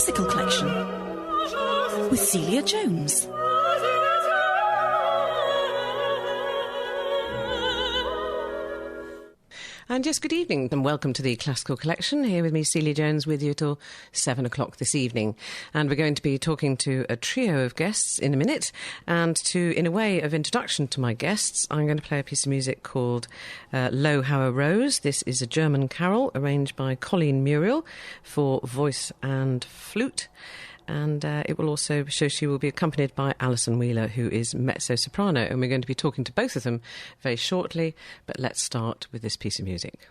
Classical Collection with Celia Jones. And yes, good evening and welcome to the Classical Collection. Here with me, Celia Jones, with you till 7 o'clock this evening. And we're going to be talking to a trio of guests in a minute. And in a way of introduction to my guests, I'm going to play a piece of music called Lo How a Rose. This is a German carol arranged by Colleen Muriel for voice and flute. And it will also show she will be accompanied by Alison Wheeler, who is mezzo-soprano. And we're going to be talking to both of them very shortly. But let's start with this piece of music.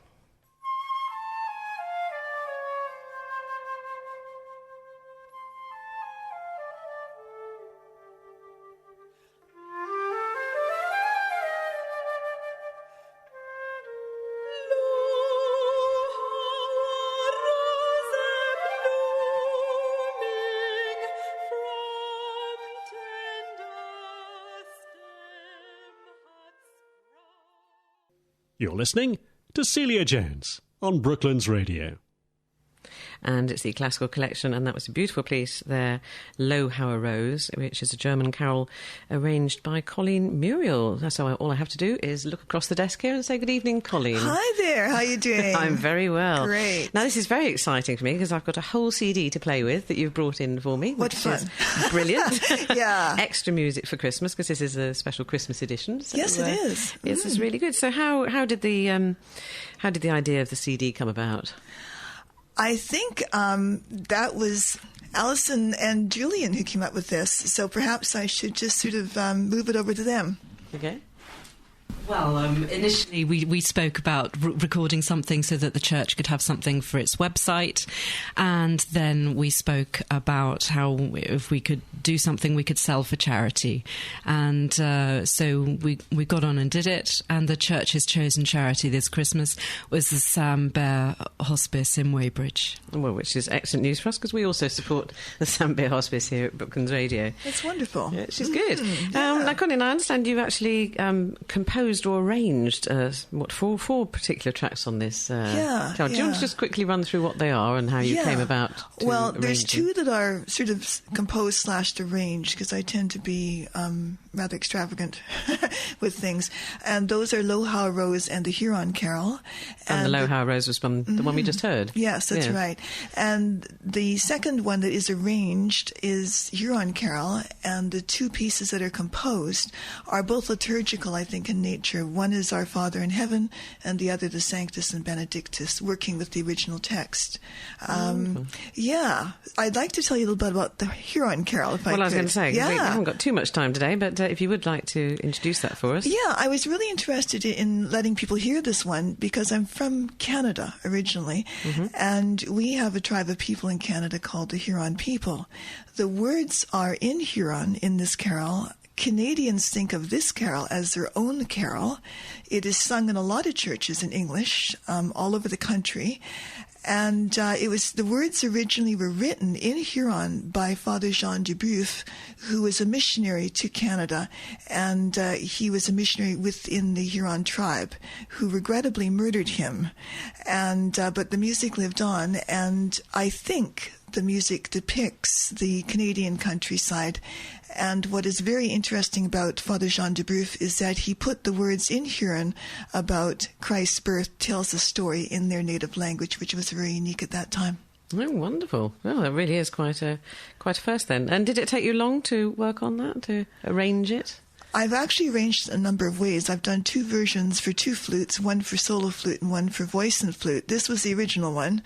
You're listening to Celia Jones on Brooklands Radio. And it's the Classical Collection, and that was a beautiful piece there, Lo How a Rose, which is a German carol arranged by Colleen Muriel. So all I have to do is look across the desk here and say good evening, Colleen. Hi there, how are you doing? I'm very well. Great. Now, this is very exciting for me because I've got a whole CD to play with that you've brought in for me. What which fun. Is brilliant. Yeah. Extra music for Christmas, because this is a special Christmas edition. So, yes, it is. Yes, it's really good. So how did the idea of the CD come about? I think that was Alison and Julian who came up with this, so perhaps I should just sort of move it over to them. Okay. Well, initially we spoke about recording something so that the church could have something for its website, and then we spoke about how if we could do something we could sell for charity, and so we got on and did it, and the church's chosen charity this Christmas was the Sam Beare Hospice in Weybridge. Well, which is excellent news for us, because we also support the Sam Beare Hospice here at Brooklands Radio. That's wonderful. Yeah, she's good. Yeah. Now, Colin, I understand you've actually composed or arranged four particular tracks on this carol. Do you want to just quickly run through what they are and how you came about to Well, there's arrange two them? that are sort of composed / arranged, because I tend to be rather extravagant with things, and those are Lo How a Rose and the Huron Carol. And the Lo How a Rose was from the one we just heard. Yes, that's right. And the second one that is arranged is Huron Carol, and the two pieces that are composed are both liturgical, I think, in nature. One is Our Father in Heaven, and the other the Sanctus and Benedictus, working with the original text. Yeah, I'd like to tell you a little bit about the Huron Carol, if I could. Well, I was going to say, we yeah. haven't got too much time today, but if you would like to introduce that for us. Yeah, I was really interested in letting people hear this one because I'm from Canada originally, and we have a tribe of people in Canada called the Huron people. The words are in Huron in this carol. Canadians think of this carol as their own carol. It is sung in a lot of churches in English all over the country. And the words originally were written in Huron by Father Jean Dubreuf, who was a missionary to Canada, and he was a missionary within the Huron tribe, who regrettably murdered him. And but the music lived on, and I think the music depicts the Canadian countryside. And what is very interesting about Father Jean Dubreuf is that he put the words in Huron about Christ's birth, tells a story in their native language, which was very unique at that time. Oh, wonderful. Well, that really is quite a first then. And did it take you long to work on that, to arrange it? I've actually arranged a number of ways. I've done two versions for two flutes, one for solo flute and one for voice and flute. This was the original one,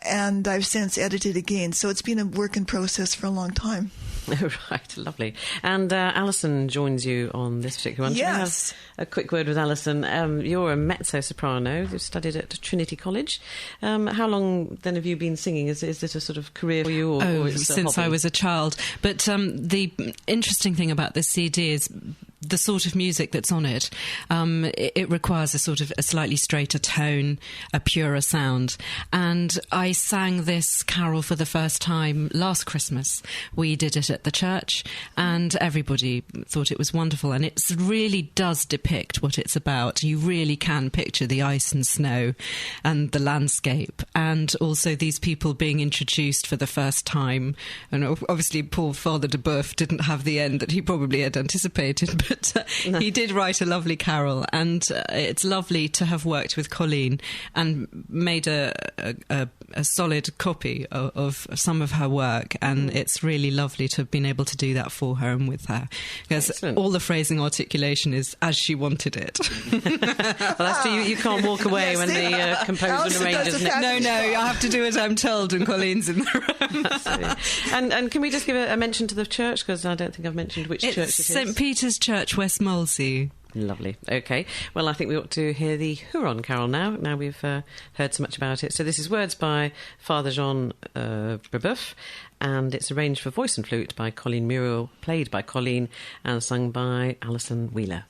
and I've since edited again. So it's been a work in process for a long time. Right, lovely. And Alison joins you on this particular one. Yes. Shall we have a quick word with Alison? You're a mezzo-soprano. You've studied at Trinity College. How long then have you been singing? Is it a sort of career for you? Or is it since a hobby? I was a child. But the interesting thing about this CD is the sort of music that's on it, it requires a sort of a slightly straighter tone, a purer sound. And I sang this carol for the first time last Christmas. We did it at the church, and everybody thought it was wonderful. And it really does depict what it's about. You really can picture the ice and snow and the landscape, and also these people being introduced for the first time. And obviously poor Father de Boeuf didn't have the end that he probably had anticipated, but he did write a lovely carol, and it's lovely to have worked with Colleen and made a solid copy of some of her work, and it's really lovely to have been able to do that for her and with her, because Excellent. all the phrasing articulation is as she wanted it. Well, that's true. You can't walk away Yes, when the composer and Alison does arranger's a next. No, I have to do as I'm told when Colleen's in the room. And can we just give a mention to the church, because I don't think I've mentioned which church it It's is. St Peter's Church, West Molesey. Lovely. OK. Well, I think we ought to hear the Huron Carol now we've heard so much about it. So this is words by Father Jean Brebeuf, and it's arranged for voice and flute by Colleen Muriel, played by Colleen, and sung by Alison Wheeler.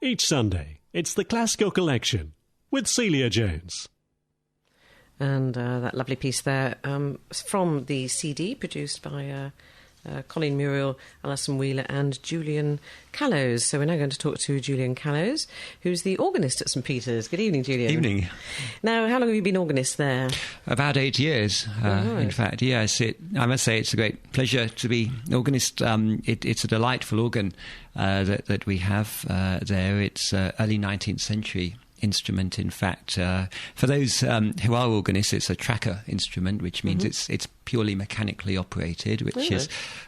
Each Sunday, it's the Classical Collection with Celia Jones. And that lovely piece there from the CD produced by Colleen Muriel, Alison Wheeler and Julian Callows. So we're now going to talk to Julian Callows, who's the organist at St Peter's. Good evening, Julian. Evening. Now, how long have you been organist there? About 8 years, in fact. Yes, I must say it's a great pleasure to be organist. It's a delightful organ that we have there. It's early 19th century instrument, in fact. For those who are organists, it's a tracker instrument, which means it's purely mechanically operated, which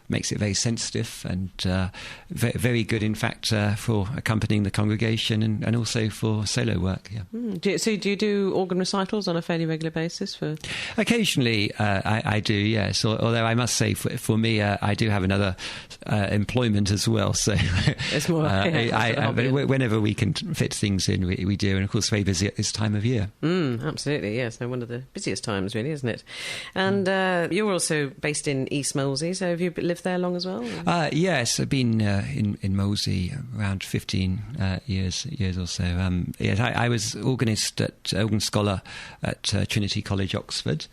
makes it very sensitive and very good, in fact, for accompanying the congregation and also for solo work. Yeah. So do you do organ recitals on a fairly regular basis? Occasionally, I do, yes. Although I must say, for me, I do have another employment as well. So it's more whenever we can fit things in, we do. And of course, very busy at this time of year. Absolutely, yes. No, one of the busiest times, really, isn't it? And you're also based in East Molesey, so have you lived there long as well? Yes, I've been in Molesey around 15 years or so. Yes, I was organ scholar at Trinity College, Oxford,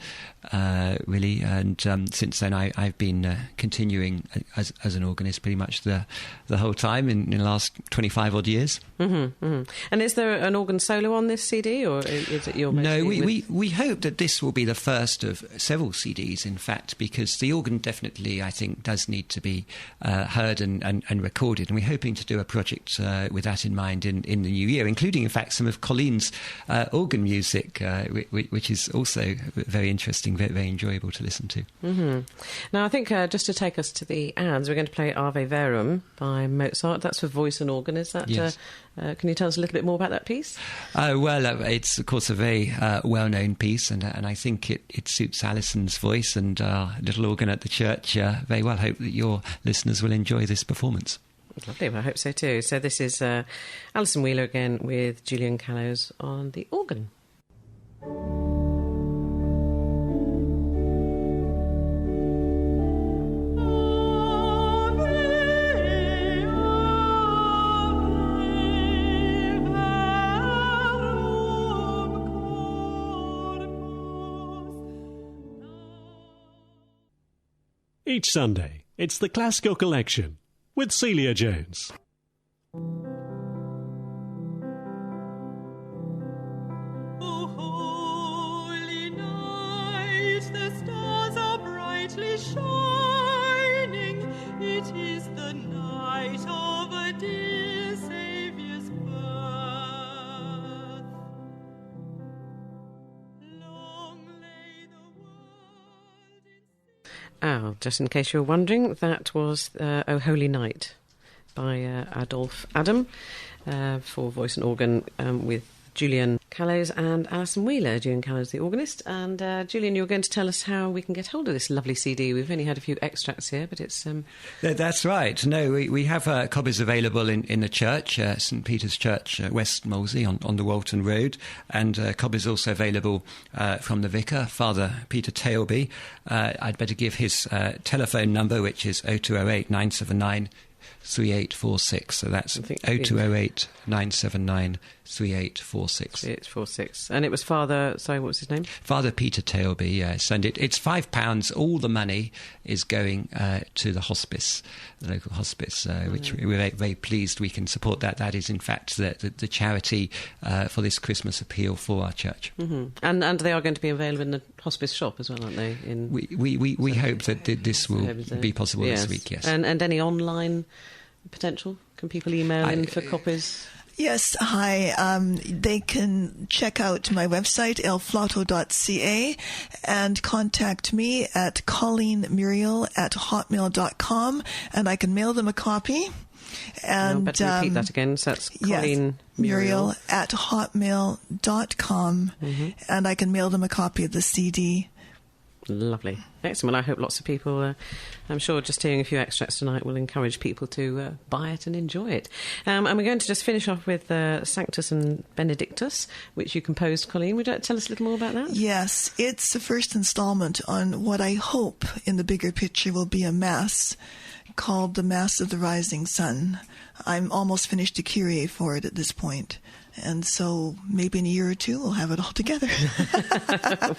really, and since then I've been continuing as an organist pretty much the whole time in the last 25 odd years. And is there an organ solo on this CD, or is it your? No, we hope that this will be the first of several CDs days, in fact, because the organ definitely, I think, does need to be heard and recorded. And we're hoping to do a project with that in mind in the new year, including, in fact, some of Colleen's organ music, which is also very interesting, very, very enjoyable to listen to. Mm-hmm. Now, I think just to take us to the ads, we're going to play Ave Verum by Mozart. That's for voice and organ, is that? Yes. Can you tell us a little bit more about that piece? It's, of course, a very well-known piece, and I think it suits Alison's voice and little organ at the church very well. Hope that your listeners will enjoy this performance. Lovely, well, I hope so too. So this is Alison Wheeler again with Julian Callows on the organ. Each Sunday, it's the Classical Collection with Celia Jones. Oh, holy night, the stars are brightly shining. It is the night of a dear Saviour's birth. Long lay the world in Oh, just in case you're wondering, that was O Holy Night by Adolphe Adam for voice and organ with Julian Callows and Alison Wheeler. Julian Callows, the organist. And Julian, you're going to tell us how we can get hold of this lovely CD. We've only had a few extracts here, but it's... That's right. No, we have copies available in the church, St Peter's Church, West Molesey on the Walton Road, and copies also available from the vicar, Father Peter Tailby. I'd better give his telephone number, which is 0208 979 3846. So that's 0208 979 3846. 3846. And it was Father, sorry, what was his name? Father Peter Tailby, yes. And it's £5. All the money is going to the hospice, the local hospice, which we're very, very pleased we can support that. That is, in fact, the charity for this Christmas appeal for our church. Mm-hmm. And they are going to be available in the hospice shop as well, aren't they? We hope that this will be possible this week, yes. And any online potential? Can people email in for copies? Yes, hi. They can check out my website, elflauto.ca, and contact me at Colleen Muriel at hotmail.com, and I can mail them a copy. And I'll better repeat that again. So that's Colleen Muriel at hotmail.com, and I can mail them a copy of the CD. Lovely. Excellent. Well, I hope lots of people, I'm sure just hearing a few extracts tonight will encourage people to buy it and enjoy it. And we're going to just finish off with Sanctus and Benedictus, which you composed, Colleen. Would you like to tell us a little more about that? Yes, it's the first installment on what I hope in the bigger picture will be a mass called the Mass of the Rising Sun. I'm almost finished a Kyrie for it at this point. And so maybe in a year or two we'll have it all together.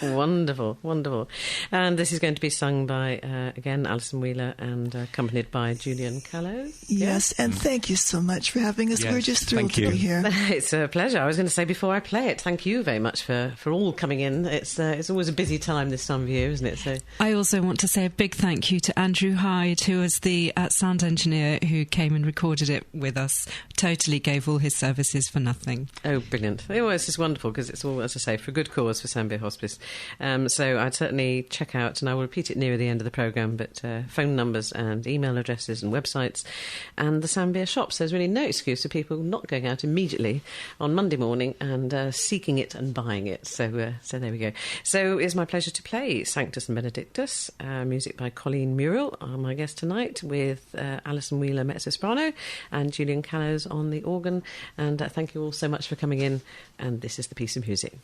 Wonderful, wonderful. And this is going to be sung by, again, Alison Wheeler and accompanied by Julian Callows. Yes, and thank you so much for having us. Yes, we're just thrilled to be here. It's a pleasure. I was going to say before I play it, thank you very much for all coming in. It's always a busy time this time of year, isn't it? So I also want to say a big thank you to Andrew Hyde, who was the sound engineer who came and recorded it with us. Totally gave all his services for nothing. Oh, brilliant. Oh, it's just wonderful because it's all, as I say, for a good cause for Sam Beare Hospice. So I'd certainly check out, and I will repeat it near the end of the programme, but phone numbers and email addresses and websites and the Sam Beare shops. There's really no excuse for people not going out immediately on Monday morning and seeking it and buying it. So there we go. So it's my pleasure to play Sanctus and Benedictus, music by Colleen Muriel, my guest tonight, with Alison Wheeler, mezzo-soprano, and Julian Callows on the organ. And thank you all so much for coming in, and this is the piece of music.